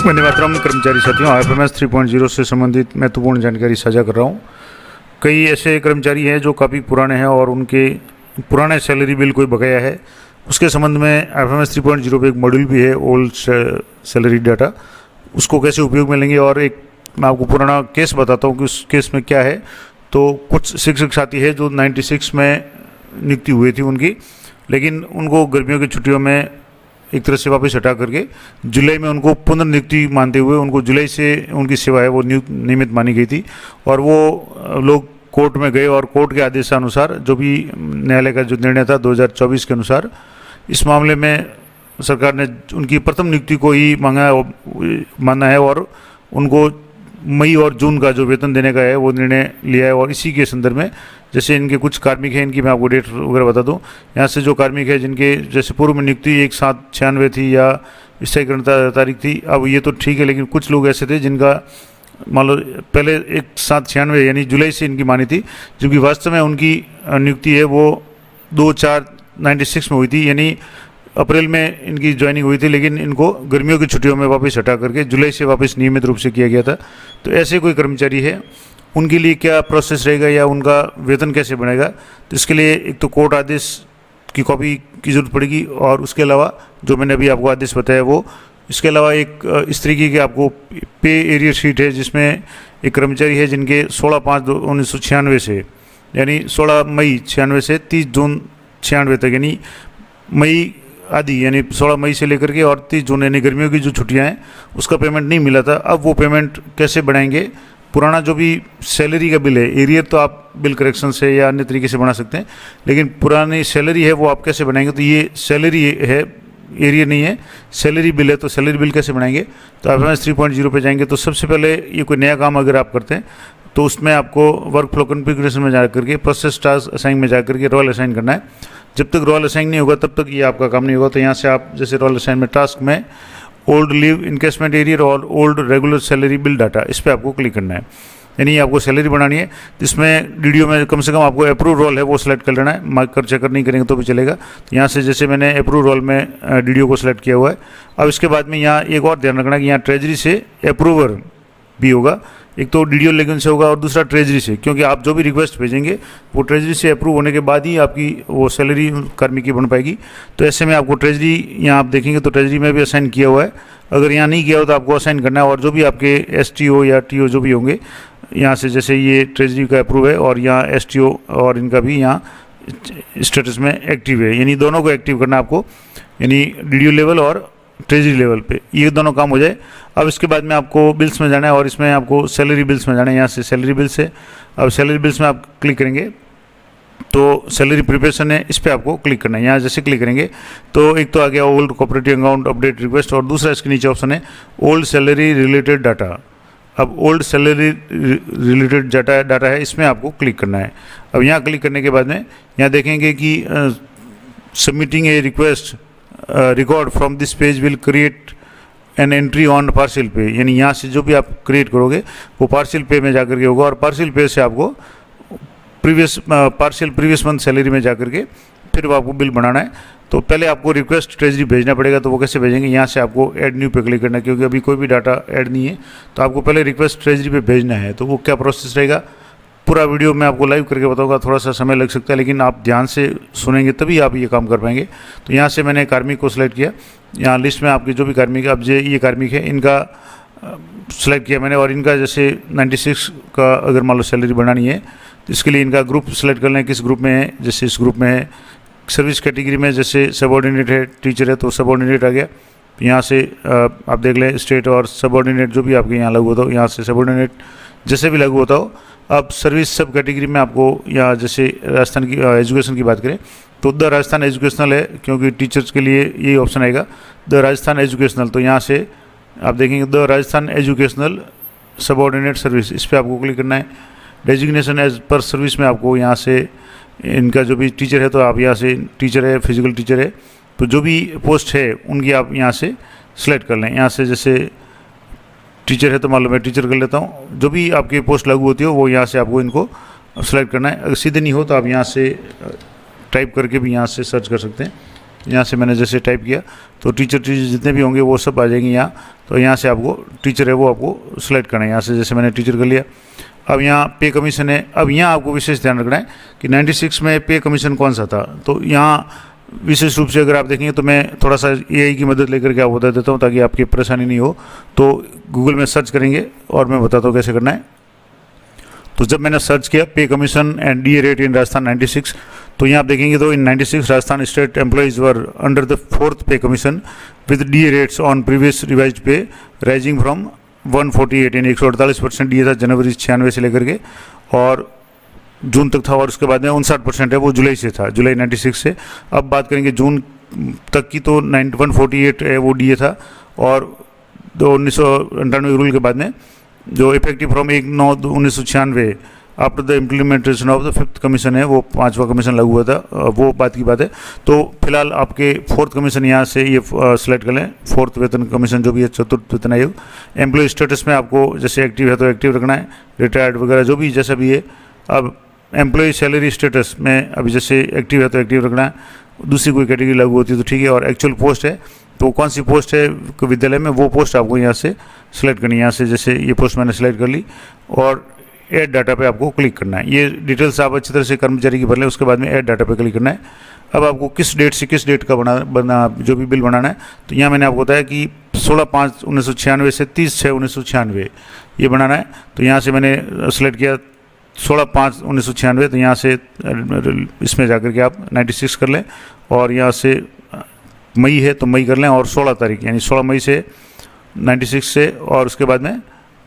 वंदे मातरम कर्मचारी साथियों, IFMS 3.0 से संबंधित महत्वपूर्ण जानकारी साझा कर रहा हूँ। कई ऐसे कर्मचारी हैं जो काफ़ी पुराने हैं और उनके पुराने सैलरी बिल कोई बकाया है, उसके संबंध में IFMS 3.0 पे एक मॉड्यूल भी है ओल्ड सैलरी डाटा, उसको कैसे उपयोग में लेंगे। और एक मैं आपको पुराना केस बताता हूँ कि उस केस में क्या है। तो कुछ शिक्षक साथी है जो 96 में नियुक्ति हुई थी उनकी, लेकिन उनको गर्मियों की छुट्टियों में एक तरह से वापस हटा करके जुलाई में उनको पुनर्नियुक्ति मानते हुए उनको जुलाई से उनकी सेवा है वो नियमित मानी गई थी। और वो लोग कोर्ट में गए और कोर्ट के आदेशानुसार जो भी न्यायालय का जो निर्णय था 2024 के अनुसार, इस मामले में सरकार ने उनकी प्रथम नियुक्ति को ही माना है और उनको मई और जून का जो वेतन देने का है वो निर्णय लिया है। और इसी के संदर्भ में जैसे इनके कुछ कार्मिक हैं, इनकी मैं आपको डेट वगैरह बता दूं। यहाँ से जो कार्मिक है जिनके जैसे पूर्व में नियुक्ति 1/7/96 थी या स्थायीकरण तारीख थी, अब ये तो ठीक है, लेकिन कुछ लोग ऐसे थे जिनका मान लो पहले 1/7/96 यानी जुलाई से इनकी मानी थी, जबकि वास्तव में उनकी नियुक्ति है वो 2/4/96 में हुई थी, यानी अप्रैल में इनकी ज्वाइनिंग हुई थी, लेकिन इनको गर्मियों की छुट्टियों में वापस हटा करके जुलाई से वापस नियमित रूप से किया गया था। तो ऐसे कोई कर्मचारी है, उनके लिए क्या प्रोसेस रहेगा या उनका वेतन कैसे बनेगा, तो इसके लिए एक तो कोर्ट आदेश की कॉपी की ज़रूरत पड़ेगी, और उसके अलावा जो मैंने अभी आपको आदेश बताया वो, इसके अलावा एक इस तरीके की आपको पे एरियर शीट है जिसमें एक कर्मचारी है जिनके 16/5/1996 से यानी 16 मई 96 से 30 जून 96 तक, यानी मई आदि यानी 16 मई से लेकर के और 30 जून यानी गर्मियों की जो छुट्टियां हैं उसका पेमेंट नहीं मिला था। अब वो पेमेंट कैसे बढ़ाएंगे? पुराना जो भी सैलरी का बिल है, एरियर तो आप बिल करेक्शन से या अन्य तरीके से बना सकते हैं, लेकिन पुरानी सैलरी है वो आप कैसे बनाएंगे? तो ये सैलरी है, एरियर नहीं है, सैलरी बिल है, तो सैलरी बिल कैसे बनाएंगे? तो IFMS 3.0 पे जाएंगे तो सबसे पहले ये कोई नया काम अगर आप करते हैं तो उसमें आपको वर्क फ्लो कॉन्फ़िगरेशन में जा करके प्रोसेस टास्क असाइन में जा करके रोल असाइन करना है। जब तक रोल असाइन नहीं होगा तब तक ये आपका काम नहीं होगा। तो यहाँ से आप जैसे रोल असाइन में टास्क में ओल्ड लीव इनकेसमेंट एरियर और old regular salary bill data, इस पर आपको क्लिक करना है। यानी आपको सैलरी बनानी है, जिसमें डीडीओ में कम से कम आपको अप्रूव रोल है वो सिलेक्ट कर लेना है, मार्क कर चेकर नहीं करेंगे तो भी चलेगा। तो यहाँ से जैसे मैंने अप्रूव रोल में डीडीओ को सिलेक्ट किया हुआ है। अब इसके बाद में यहाँ एक और ध्यान रखना कि यहाँ ट्रेजरी से अप्रूवर भी होगा, एक तो डीडीओ लेगिन से होगा और दूसरा ट्रेजरी से, क्योंकि आप जो भी रिक्वेस्ट भेजेंगे वो ट्रेजरी से अप्रूव होने के बाद ही आपकी वो सैलरी कर्मी की बन पाएगी। तो ऐसे में आपको ट्रेजरी यहाँ आप देखेंगे तो ट्रेजरी में भी असाइन किया हुआ है, अगर यहाँ नहीं किया हो तो आपको असाइन करना है। और जो भी आपके STO या TO जो भी होंगे, यहाँ से जैसे ये ट्रेजरी का अप्रूव है और यहाँ STO और इनका भी यहाँ स्टेटस में एक्टिव है, यानी दोनों को एक्टिव करना है आपको, यानी डीडीओ लेवल और ट्रेजरी लेवल पे ये दोनों काम हो जाए। अब इसके बाद में आपको बिल्स में जाना है और इसमें आपको सैलरी बिल्स में जाना है। यहाँ से सैलरी बिल्स है, अब सैलरी बिल्स में आप क्लिक करेंगे तो सैलरी प्रिपरेशन है, इस पर आपको क्लिक करना है। यहाँ जैसे क्लिक करेंगे तो एक तो आ गया old cooperative account update request, और दूसरा इसके नीचे ऑप्शन है ओल्ड सैलरी रिलेटेड डाटा। अब ओल्ड सैलरी रिलेटेड डाटा है, इसमें आपको क्लिक करना है। अब यहाँ क्लिक करने के बाद में यहाँ देखेंगे कि submitting A request record from this page will create an entry on partial पे, यानी यहाँ से जो भी आप क्रिएट करोगे वो पार्शियल पे में जाकर के होगा, और पार्शियल पे से आपको प्रीवियस मंथ सैलरी में जाकर के फिर वो आपको बिल बनाना है। तो पहले आपको रिक्वेस्ट ट्रेजरी भेजना पड़ेगा, तो वो कैसे भेजेंगे? यहाँ से आपको ऐड न्यू पे क्लिक करना है, क्योंकि अभी कोई भी डाटा ऐड नहीं है, तो आपको पहले रिक्वेस्ट ट्रेजरी पे भेजना है। तो वो क्या प्रोसेस रहेगा पूरा वीडियो मैं आपको लाइव करके बताऊंगा, थोड़ा सा समय लग सकता है, लेकिन आप ध्यान से सुनेंगे तभी आप ये काम कर पाएंगे। तो यहाँ से मैंने कार्मिक को सिलेक्ट किया, यहाँ लिस्ट में आपके जो भी कार्मिक है, अब ये कार्मिक है इनका सिलेक्ट किया मैंने, और इनका जैसे 96 का अगर मान लो सैलरी बनानी है तो इसके लिए इनका ग्रुप सेलेक्ट कर लें, किस ग्रुप में है। जैसे इस ग्रुप में है सर्विस कैटेगरी में, जैसे सबऑर्डिनेट है, टीचर है तो सबऑर्डिनेट आ गया। यहाँ से आप देख लें स्टेट और सबऑर्डिनेट जो भी आपके यहाँ लागू होता हो, यहाँ से सबऑर्डिनेट जैसे भी लागू होता हो। अब सर्विस सब कैटेगरी में आपको यहाँ जैसे राजस्थान की एजुकेशन की बात करें तो द राजस्थान एजुकेशनल है, क्योंकि टीचर्स के लिए यही ऑप्शन आएगा द राजस्थान एजुकेशनल। तो यहाँ से आप देखेंगे the Rajasthan educational subordinate service, इस पर आपको क्लिक करना है। डेजिग्नेशन एज पर सर्विस में आपको यहाँ से इनका जो भी टीचर है तो आप यहाँ से टीचर है, फिजिकल टीचर है, तो जो भी पोस्ट है उनकी आप यहाँ से सिलेक्ट कर लें। यहाँ से जैसे टीचर है तो मान लो मैं टीचर कर लेता हूँ, जो भी आपकी पोस्ट लागू होती हो वो यहाँ से आपको इनको सेलेक्ट करना है। अगर सीधे नहीं हो तो आप यहाँ से टाइप करके भी यहाँ से सर्च कर सकते हैं। यहाँ से मैंने जैसे टाइप किया तो टीचर जितने भी होंगे वो सब आ जाएंगे यहाँ। तो यहाँ से आपको टीचर है वो आपको सिलेक्ट करना है। यहाँ से जैसे मैंने टीचर कर लिया। अब यहाँ पे कमीशन है। अब यहाँ आपको विशेष ध्यान रखना है कि 96 में पे कमीशन कौन सा था। तो यहाँ विशेष रूप से अगर आप देखेंगे तो मैं थोड़ा सा एआई की मदद लेकर के आपको बता देता हूँ ताकि आपकी परेशानी नहीं हो। तो गूगल में सर्च करेंगे और मैं बताता हूँ कैसे करना है। तो जब मैंने सर्च किया पे commission and DA rate in Rajasthan 96, तो यहाँ आप देखेंगे तो इन 96 Rajasthan state employees were under the 4th पे commission with DA rates on previous revised पे राइजिंग फ्रॉम 148 यानी 148% डीए था जनवरी 96 से लेकर के और जून तक था। और उसके बाद में 59% है वो जुलाई से था, जुलाई 96 से। अब बात करेंगे जून तक की तो 148 है वो डीए था। और 1998 रूल के बाद में जो effective from 1/9/1996 after the implementation of the 5th commission है वो 5वां कमीशन लागू हुआ था, वो बात की बात है। तो फिलहाल आपके 4th कमीशन यहाँ से ये सिलेक्ट कर लें, 4th वेतन कमीशन जो भी है, 4th वेतन आयोग। एम्प्लॉय स्टेटस में आपको जैसे एक्टिव है तो एक्टिव रखना है, रिटायर्ड वगैरह जो भी जैसा भी है। अब एम्प्लॉय सैलरी स्टेटस में अभी जैसे एक्टिव है तो एक्टिव रखना है, दूसरी कोई कैटेगरी लागू होती है तो ठीक है। और एक्चुअल पोस्ट है तो कौन सी पोस्ट है विद्यालय में वो पोस्ट आपको यहाँ से सिलेक्ट करनी है। यहाँ से जैसे ये पोस्ट मैंने सिलेक्ट कर ली और ऐड डाटा पे आपको क्लिक करना है। ये डिटेल्स आप अच्छी तरह से कर्मचारी की भर लें, उसके बाद में ऐड डाटा पे क्लिक करना है। अब आपको किस डेट से किस डेट का बना जो भी बिल बनाना है तो यहाँ मैंने आपको बताया कि 16/5/1996 से 30/6/1996 ये बनाना है। तो यहाँ से मैंने सिलेक्ट किया 16/5/1996, तो यहाँ से इसमें जाकर के आप 96 कर लें और यहाँ से मई है तो मई कर लें और 16 तारीख यानी 16 मई से 96 से और उसके बाद में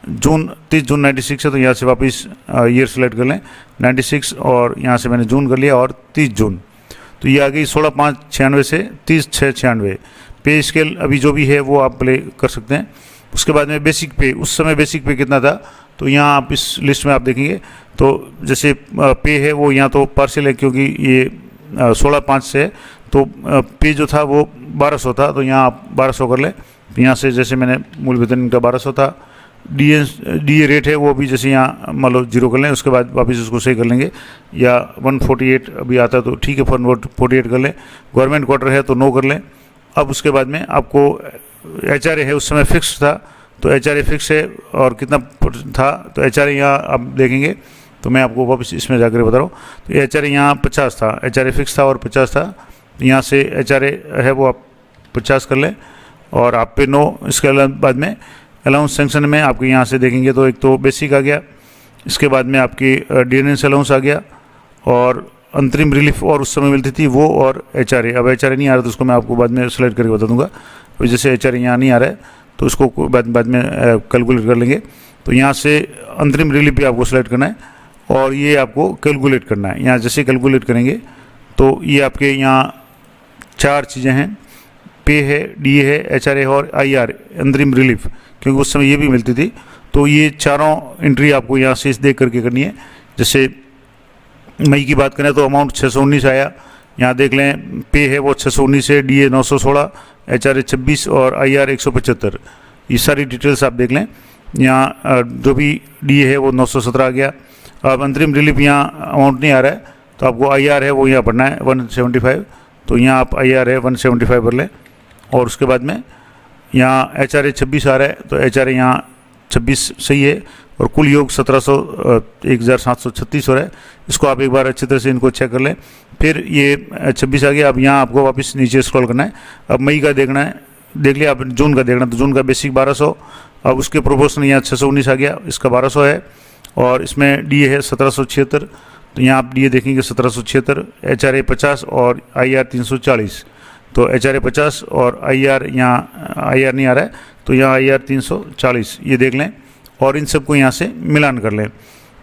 जून 30 जून 96 है तो यहाँ से वापस ईयर सेलेक्ट कर लें 96 और यहाँ से मैंने जून कर लिया और 30 जून। तो ये आ गई 16/5/96 से 30/6/96 पे स्केल अभी जो भी है वो आप प्ले कर सकते हैं। उसके बाद में बेसिक पे, उस समय बेसिक पे कितना था तो यहाँ आप इस लिस्ट में आप देखेंगे तो जैसे पे है वो यहाँ तो पार्शियल है क्योंकि ये 16/5 से तो पे जो था वो 1200 था तो यहाँ आप 1200 कर लें। तो यहाँ से जैसे मैंने मूल वेतन इनका 1200 था। डीए रेट है वो भी जैसे यहाँ मान लो 0 कर लें, उसके बाद वापस उसको सही कर लेंगे या 148 अभी आता तो ठीक है 148 कर लें। गवर्नमेंट क्वार्टर है तो 9 कर लें। अब उसके बाद में आपको एचआरए है उस समय फिक्स था तो एचआरए फिक्स है और कितना था तो एचआरए यहाँ आप देखेंगे तो मैं आपको वापस इसमें जाकर बता रहा हूँ। तो एचआरए यहाँ 50 था, एचआरए फिक्स था और 50 था। यहाँ से एचआरए है वो आप 50 कर लें और आप पे 9। इसके बाद में अलाउंस सेंक्शन में आपके यहाँ से देखेंगे तो एक तो बेसिक आ गया, इसके बाद में आपकी डीएनएस अलाउंस आ गया और अंतरिम रिलीफ और उस समय मिलती थी वो और एचआरए। अब एचआरए नहीं आ रहा तो उसको मैं आपको बाद में सेलेक्ट करके बता दूंगा। तो जैसे एचआरए यहाँ नहीं आ रहा है तो उसको बाद में कैलकुलेट कर लेंगे। तो यहाँ से अंतरिम रिलीफ भी आपको सेलेक्ट करना है और ये आपको कैलकुलेट करना है। यहाँ जैसे कैलकुलेट करेंगे तो ये आपके यहाँ 4 चीज़ें हैं, पे है, डीए है, एचआरए और आईआर अंतरिम रिलीफ, क्योंकि उस समय ये भी मिलती थी। तो ये चारों एंट्री आपको यहाँ से देख करके करनी है। जैसे मई की बात करें तो अमाउंट 619 आया, यहाँ देख लें पे है वो 619 है, डीए 916, एचआरए 26 और आईआर 175। ये सारी डिटेल्स आप देख लें। यहाँ जो भी डीए है वो 917 आ गया। अब अंतरिम रिलीफ यहाँ अमाउंट नहीं आ रहा है तो आपको आईआर है वो यहाँ भरना है 175। तो यहाँ आप आईआर है 175 भर लें और उसके बाद में यहाँ एचआरए 26 आ रहा है तो एचआरए यहाँ 26 सही है और कुल योग 1736 हो रहा है। इसको आप एक बार अच्छी तरह से इनको चेक कर लें। फिर ये 26 आ गया। अब यहाँ आपको वापस नीचे स्क्रॉल करना है। अब मई का देखना है, देख लिया। अब जून का देखना तो जून का बेसिक 1200। अब उसके प्रोपोर्शनल यहाँ 619 आ गया, इसका 1200 है और इसमें डीए है 1776। तो यहाँ आप डीए देखेंगे 1776, एचआरए 50 और आईआर 340। तो एचआरए 50 और आईआर यहाँ आईआर नहीं आ रहा है तो यहाँ आईआर 340 ये देख लें और इन सबको यहाँ से मिलान कर लें।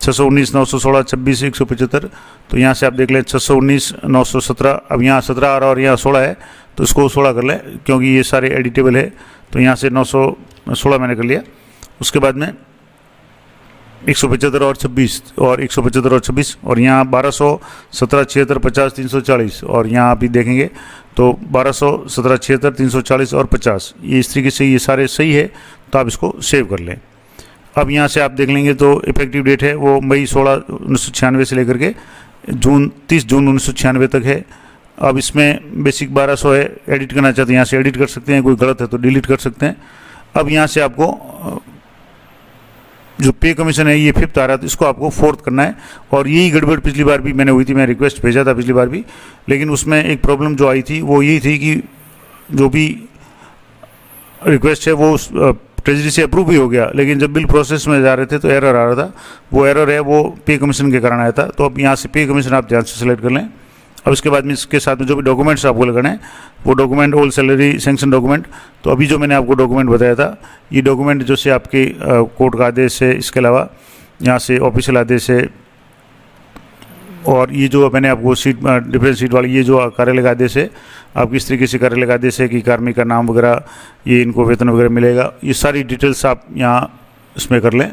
619, 916, 26, 175। तो यहाँ से आप देख लें 619, 917। अब यहाँ 17 आ रहा और यहाँ 16 है तो इसको 16 कर लें क्योंकि ये सारे एडिटेबल है। तो यहाँ से 916 मैंने कर लिया। उसके बाद में 175 और 26 और 175 और 26 और यहाँ 1200, 17, 76, 50, 340 और यहाँ आप ही देखेंगे तो 1200, 17, 76, 340 और 50। ये इस तरीके से ये सारे सही है तो आप इसको सेव कर लें। अब यहाँ से आप देख लेंगे तो इफेक्टिव डेट है वो मई 16, 1996 से लेकर के जून 30 जून 1996 तक है। अब इसमें बेसिक 1200 है, एडिट करना चाहते हैं यहाँ से एडिट कर सकते हैं, कोई गलत है तो डिलीट कर सकते हैं। अब यहाँ से आपको जो पे कमीशन है ये 5th आ रहा है, तो इसको आपको 4th करना है। और यही गड़बड़ पिछली बार भी मैंने हुई थी, मैं रिक्वेस्ट भेजा था पिछली बार भी, लेकिन उसमें एक प्रॉब्लम जो आई थी वो यही थी कि जो भी रिक्वेस्ट है वो ट्रेजरी से अप्रूव भी हो गया, लेकिन जब बिल प्रोसेस में जा रहे थे तो एरर आ रहा था। वो एरर है वो पे कमीशन के कारण आया था। तो अब यहाँ से पे कमीशन आप ध्यान से सेलेक्ट कर लें। अब इसके बाद में इसके साथ में जो भी डॉक्यूमेंट्स आपको लगाने हैं वो document old salary sanction document. तो अभी जो मैंने आपको डॉक्यूमेंट बताया था ये डॉक्यूमेंट जो से आपके कोर्ट का आदेश है, इसके अलावा यहाँ से ऑफिशियल आदेश है, और ये जो मैंने आपको सीट डिफरेंस सीट वाली ये जो कार्यालय का आदेश है, आप किस तरीके से कार्यालय का आदेश है कि कार्मिक का नाम वगैरह, ये इनको वेतन वगैरह मिलेगा, ये सारी डिटेल्स आप यहाँ इसमें कर लें।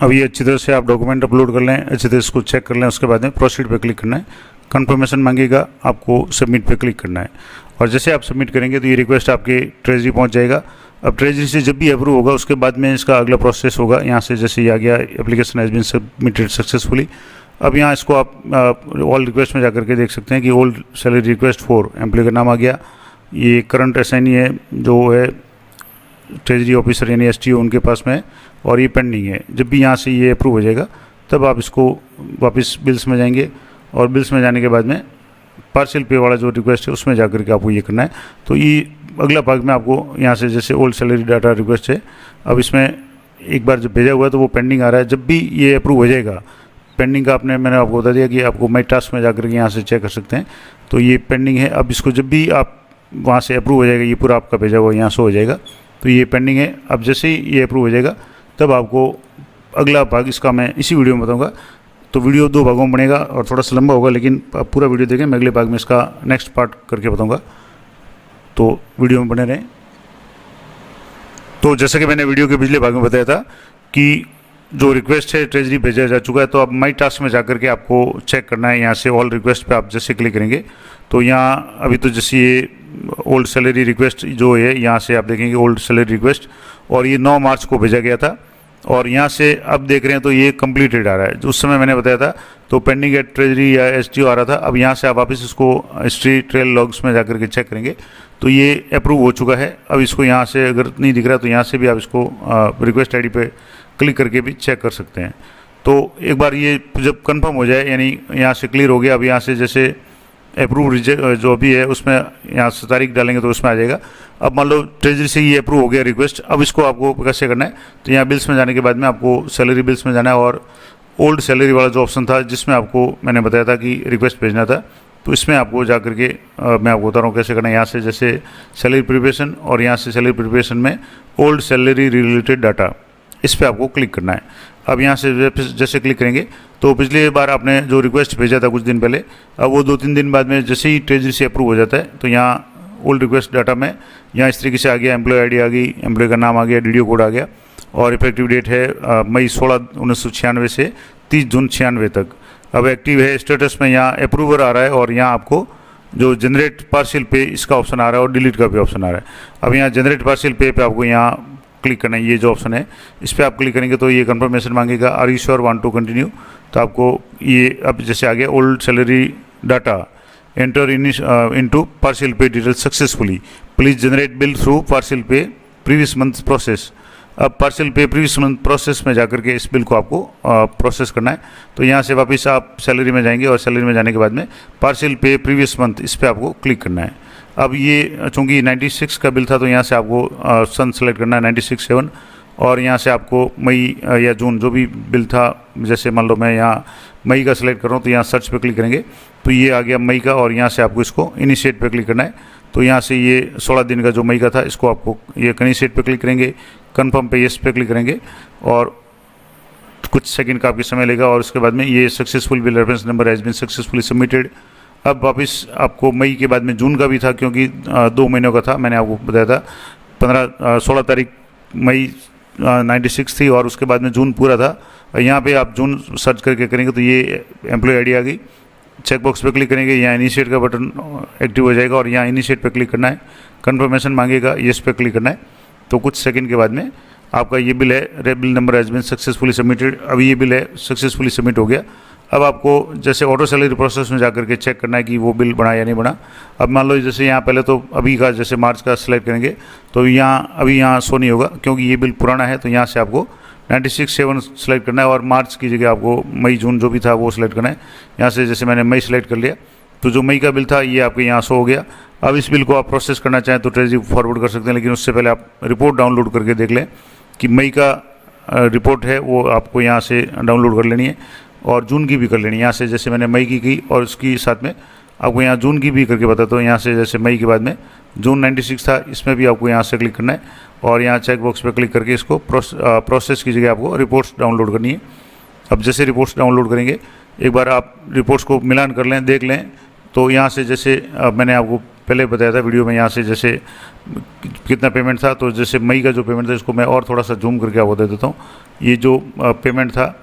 अब ये अच्छी तरह से आप डॉक्यूमेंट अपलोड कर लें, अच्छी तरह से इसको चेक कर लें। उसके बाद में प्रोसीड पे क्लिक करना है, कंफर्मेशन मांगेगा, आपको सबमिट पे क्लिक करना है। और जैसे आप सबमिट करेंगे तो ये रिक्वेस्ट आपके ट्रेजरी पहुँच जाएगा। अब ट्रेजरी से जब भी अप्रूव होगा उसके बाद में इसका अगला प्रोसेस होगा। यहाँ से जैसे ये आ गया application has been submitted successfully. अब यहाँ इसको आप ऑल रिक्वेस्ट में जाकर के देख सकते हैं कि old salary request for employ का नाम आ गया। ये करंट असाइनी है जो है ट्रेजरी ऑफिसर यानी STO उनके पास में है, और ये पेंडिंग है। जब भी यहाँ से ये अप्रूव हो जाएगा तब आप इसको वापस बिल्स में जाएंगे, और बिल्स में जाने के बाद में पार्शियल पे वाला जो रिक्वेस्ट है उसमें जाकर के आपको ये करना है। तो ये अगला भाग में आपको यहाँ से जैसे ओल्ड सैलरी डाटा रिक्वेस्ट है, अब इसमें एक बार जब भेजा हुआ है तो वो पेंडिंग आ रहा है। जब भी ये अप्रूव हो जाएगा, पेंडिंग का मैंने आपको बता दिया कि आपको माई टास्क में जाकर के यहाँ से चेक कर सकते हैं। तो ये पेंडिंग है। अब इसको जब भी आप वहाँ से अप्रूव हो जाएगा, ये पूरा आपका भेजा हुआ यहाँ शो हो जाएगा। तो ये पेंडिंग है। अब जैसे ही ये अप्रूव हो जाएगा तब आपको अगला भाग इसका मैं इसी वीडियो में बताऊँगा। तो वीडियो 2 भागों में बनेगा और थोड़ा सा लंबा होगा, लेकिन आप पूरा वीडियो देखें, मैं अगले भाग में इसका नेक्स्ट पार्ट करके बताऊँगा। तो वीडियो में बने रहें। तो जैसा कि मैंने वीडियो के पिछले भाग में बताया था कि जो रिक्वेस्ट है ट्रेजरी भेजा जा चुका है, तो अब माई टास्क में जाकर के आपको चेक करना है। यहाँ से ऑल रिक्वेस्ट पे आप जैसे क्लिक करेंगे तो यहाँ अभी तो जैसे ये ओल्ड सैलरी रिक्वेस्ट जो है, यहाँ से आप देखेंगे ओल्ड सैलरी रिक्वेस्ट, और ये 9 मार्च को भेजा गया था। और यहाँ से अब देख रहे हैं तो ये कंप्लीटेड आ रहा है। उस समय मैंने बताया था तो पेंडिंग एट ट्रेजरी या STO आ रहा था। अब यहाँ से आप वापस इसको हिस्ट्री ट्रेल लॉग्स में जाकर के चेक करेंगे तो ये अप्रूव हो चुका है। अब इसको यहाँ से अगर नहीं दिख रहा तो यहाँ से भी आप इसको रिक्वेस्ट ID पे क्लिक करके भी चेक कर सकते हैं। तो एक बार ये जब कंफर्म हो जाए, यानी यहाँ से क्लियर हो गया, अब यहाँ से जैसे अप्रूव रिजेक्ट जो भी है उसमें यहाँ से तारीख डालेंगे तो उसमें आ जाएगा। अब मान लो ट्रेजरी से ये अप्रूव हो गया रिक्वेस्ट, अब इसको आपको कैसे करना है, तो यहाँ बिल्स में जाने के बाद में आपको सैलरी बिल्स में जाना है, और ओल्ड सैलरी वाला जो ऑप्शन था जिसमें आपको मैंने बताया था कि रिक्वेस्ट भेजना था, तो इसमें आपको जा करके मैं आपको बता रहा हूँ कैसे करना है। यहाँ से जैसे सैलरी प्रिपरेशन, और यहाँ से सैलरी प्रिपरेशन में ओल्ड सैलरी रिलेटेड डाटा, इस पर आपको क्लिक करना है। अब यहाँ से जैसे क्लिक करेंगे तो पिछली बार आपने जो रिक्वेस्ट भेजा था कुछ दिन पहले, अब वो 2-3 दिन बाद में जैसे ही ट्रेजरी से अप्रूव हो जाता है तो यहाँ ओल्ड रिक्वेस्ट डाटा में यहाँ इस तरीके से आ गया, एम्प्लॉय ID आ गई, एम्प्लॉय का नाम आ गया, DDO कोड आ गया, और इफेक्टिव डेट है मई 16, 1996 से 30 जून 96 तक। अब एक्टिव है स्टेटस में यहाँ अप्रूवर आ रहा है, और यहाँ आपको जो जनरेट पार्शियल पे इसका ऑप्शन आ रहा है और डिलीट का भी ऑप्शन आ रहा है। अब यहाँ जनरेट पार्शियल पे पे आपको यहाँ क्लिक करना है। ये जो ऑप्शन है इस पर आप क्लिक करेंगे तो ये कंफर्मेशन मांगेगा, are you sure want to continue. तो आपको ये अब जैसे आ गया old salary data enter into partial pay detail successfully, please generate bill through partial pay previous month process. अब partial pay previous month process में जाकर के इस बिल को आपको प्रोसेस करना है। तो यहाँ से वापस आप सैलरी में जाएंगे, और सैलरी में जाने के बाद में पार्शियल पे प्रीवियस मंथ इस पर आपको क्लिक करना है। अब ये चूँकि 96 का बिल था तो यहाँ से आपको सन सेलेक्ट करना है 96/7, और यहाँ से आपको मई या जून जो भी बिल था, जैसे मान लो मैं यहाँ मई का सिलेक्ट कर रहा हूँ तो यहाँ सर्च पे क्लिक करेंगे तो ये आ गया मई का, और यहाँ से आपको इसको इनिशिएट पे क्लिक करना है। तो यहाँ से ये 16 दिन का जो मई का था इसको आपको ये इनिशिएट पे क्लिक करेंगे, कन्फर्म पे येस पे क्लिक करेंगे, और कुछ सेकंड का आपके समय लेगा, और उसके बाद में ये successful bill reference number has been successfully submitted. अब वापस आपको मई के बाद में जून का भी था, क्योंकि 2 महीनों का था, मैंने आपको बताया था 16 तारीख मई 96 थी, और उसके बाद में जून पूरा था। यहाँ पे आप जून सर्च करके करेंगे तो ये एम्प्लॉय ID आ गई, चेकबॉक्स पे क्लिक करेंगे, यहाँ इनिशिएट का बटन एक्टिव हो जाएगा, और यहाँ इनिशिएट पे क्लिक करना है, कन्फर्मेशन मांगेगा, येस पे क्लिक करना है। तो कुछ सेकंड के बाद में आपका ये बिल है, bill number has been successfully submitted. अभी ये बिल है सक्सेसफुली सबमिट हो गया। अब आपको जैसे ऑटो सैलरी प्रोसेस में जाकर के चेक करना है कि वो बिल बना या नहीं बना। अब मान लो जैसे यहाँ पहले तो अभी का जैसे मार्च का सिलेक्ट करेंगे तो यहाँ शो नहीं होगा क्योंकि ये बिल पुराना है। तो यहाँ से आपको 96/7 सेलेक्ट करना है और मार्च की जगह आपको मई जून जो भी था वो सिलेक्ट करना है। यहाँ से जैसे मैंने मई सेलेक्ट कर लिया तो जो मई का बिल था ये आपके यहाँ शो हो गया। अब इस बिल को आप प्रोसेस करना चाहें तो ट्रेजरी फॉरवर्ड कर सकते हैं, लेकिन उससे पहले आप रिपोर्ट डाउनलोड करके देख लें कि मई का रिपोर्ट है वो आपको यहाँ से डाउनलोड कर लेनी है और जून की भी कर लेनी है। यहाँ से जैसे मैंने मई की और उसकी साथ में आपको यहाँ जून की भी करके बताता हूँ। यहाँ से जैसे मई के बाद में जून 96 था, इसमें भी आपको यहाँ से क्लिक करना है और यहाँ चेक बॉक्स पर क्लिक करके इसको प्रोसेस की जगह आपको रिपोर्ट्स डाउनलोड करनी है। अब जैसे रिपोर्ट्स डाउनलोड करेंगे एक बार आप रिपोर्ट्स को मिलान कर लें, देख लें। तो यहाँ से जैसे मैंने आपको पहले बताया था वीडियो में, यहाँ से जैसे कितना पेमेंट था, तो जैसे मई का जो पेमेंट था इसको मैं और थोड़ा सा जूम करके आपको दे देता हूँ। ये जो पेमेंट था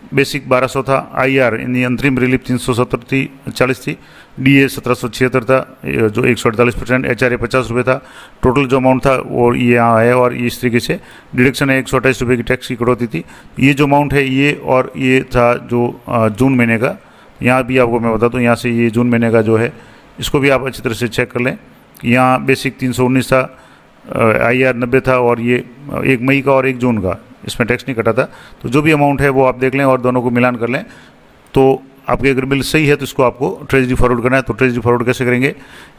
बेसिक 1200 था, IR यानी अंतरिम रिलीफ 340 थी, DA 1776 था जो 148%, HRA 50 रुपये था। टोटल जो अमाउंट था वो ये यहाँ है और ये इस तरीके से डिडक्शन है 128 रुपये की टैक्स की कटौती थी। ये जो अमाउंट है ये और ये था जो जून महीने का। यहाँ भी आपको मैं बता दूँ, यहाँ से ये जून महीने का जो है इसको भी आप अच्छी तरह से चेक कर लें। यहाँ बेसिक 319 था, IR 90 था और ये 1 मई का और 1 जून का, इसमें टैक्स नहीं कटा था। तो जो भी अमाउंट है वो आप देख लें और दोनों को मिलान कर लें। तो आपके अगर बिल सही है तो इसको आपको ट्रेजरी फॉरवर्ड करना है। तो ट्रेजरी फॉरवर्ड कैसे करेंगे,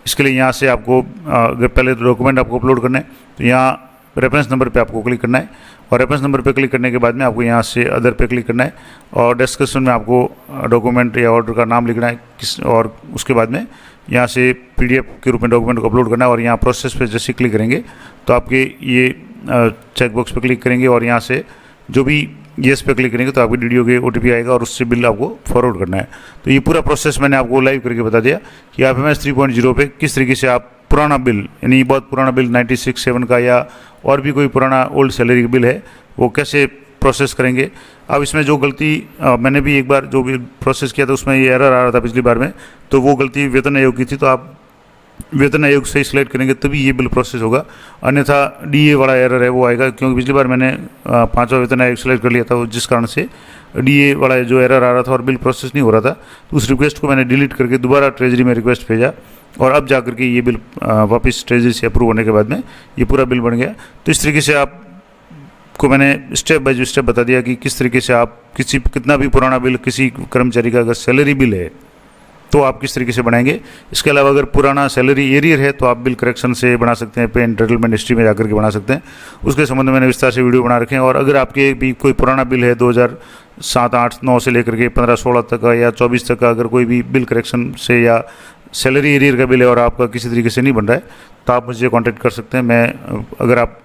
इसके लिए यहाँ से आपको अगर पहले डॉक्यूमेंट आपको अपलोड करना है तो यहाँ रेफरेंस नंबर पे आपको क्लिक करना है और रेफरेंस नंबर पे क्लिक करने के बाद में आपको यहाँ से अदर पे क्लिक करना है और डिस्क्रिप्शन में आपको डॉक्यूमेंट या ऑर्डर का नाम लिखना है और उसके बाद में यहाँ से PDF के रूप में डॉक्यूमेंट को अपलोड करना है और यहाँ प्रोसेस पे जैसे क्लिक करेंगे तो आपके ये चेक बॉक्स पे क्लिक करेंगे और यहाँ से जो भी येस पे क्लिक करेंगे तो आपकी DDO के OTP आएगा और उससे बिल आपको फॉरवर्ड करना है। तो ये पूरा प्रोसेस मैंने आपको लाइव करके बता दिया कि FMS 3.0 पे किस तरीके से आप पुराना बिल यानी बहुत पुराना बिल 96/7 का या और भी कोई पुराना ओल्ड सैलरी बिल है वो कैसे प्रोसेस करेंगे। अब इसमें जो गलती मैंने भी एक बार जो भी प्रोसेस किया था उसमें ये एरर आ रहा था पिछली बार में, तो वो गलती वेतन आयोग की थी। तो आप वेतन आयोग से ही सिलेक्ट करेंगे तभी ये बिल प्रोसेस होगा, अन्यथा DA वाला एरर है वो आएगा। क्योंकि पिछली बार मैंने 5वां वेतन आयोग सेलेक्ट कर लिया था जिस कारण से DA वाला जो एरर आ रहा था और बिल प्रोसेस नहीं हो रहा था। तो उस रिक्वेस्ट को मैंने डिलीट करके दोबारा ट्रेजरी में रिक्वेस्ट भेजा और अब जा करके ये बिल वापस ट्रेजरी से अप्रूव होने के बाद में ये पूरा बिल बन गया। तो इस तरीके से आपको मैंने स्टेप बाय स्टेप बता दिया कि किस तरीके से आप कितना भी पुराना बिल किसी कर्मचारी का अगर सैलरी बिल है तो आप किस तरीके से बनाएंगे। इसके अलावा अगर पुराना सैलरी एरियर है तो आप बिल करेक्शन से बना सकते हैं, पे एंटाइटलमेंट हिस्ट्री में जाकर के बना सकते हैं। उसके संबंध में मैंने विस्तार से वीडियो बना रखे हैं। और अगर आपके भी कोई पुराना बिल है 2007, 8, 9 से लेकर के 15, 16 तक का या 24 तक का, अगर कोई भी बिल करेक्शन से या सैलरी एरियर का बिल है और आपका किसी तरीके से नहीं बन रहा है तो आप मुझे कॉन्टैक्ट कर सकते हैं। मैं अगर आप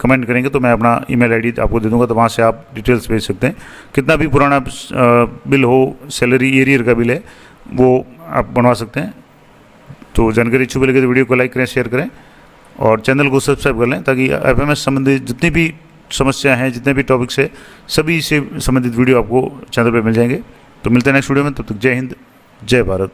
कमेंट करेंगे तो मैं अपना ईमेल ID आपको दे दूंगा, तो वहाँ से आप डिटेल्स भेज सकते हैं। कितना भी पुराना बिल हो, सैलरी एरियर का बिल है वो आप बनवा सकते हैं। तो जानकारी इच्छुक लगे तो वीडियो को लाइक करें, शेयर करें और चैनल को सब्सक्राइब कर लें ताकि FMS संबंधित जितनी भी समस्या हैं, जितने भी टॉपिक्स है, सभी से संबंधित वीडियो आपको चैनल पर मिल जाएंगे। तो मिलते हैं नेक्स्ट वीडियो में, तब तक जय हिंद, जय भारत।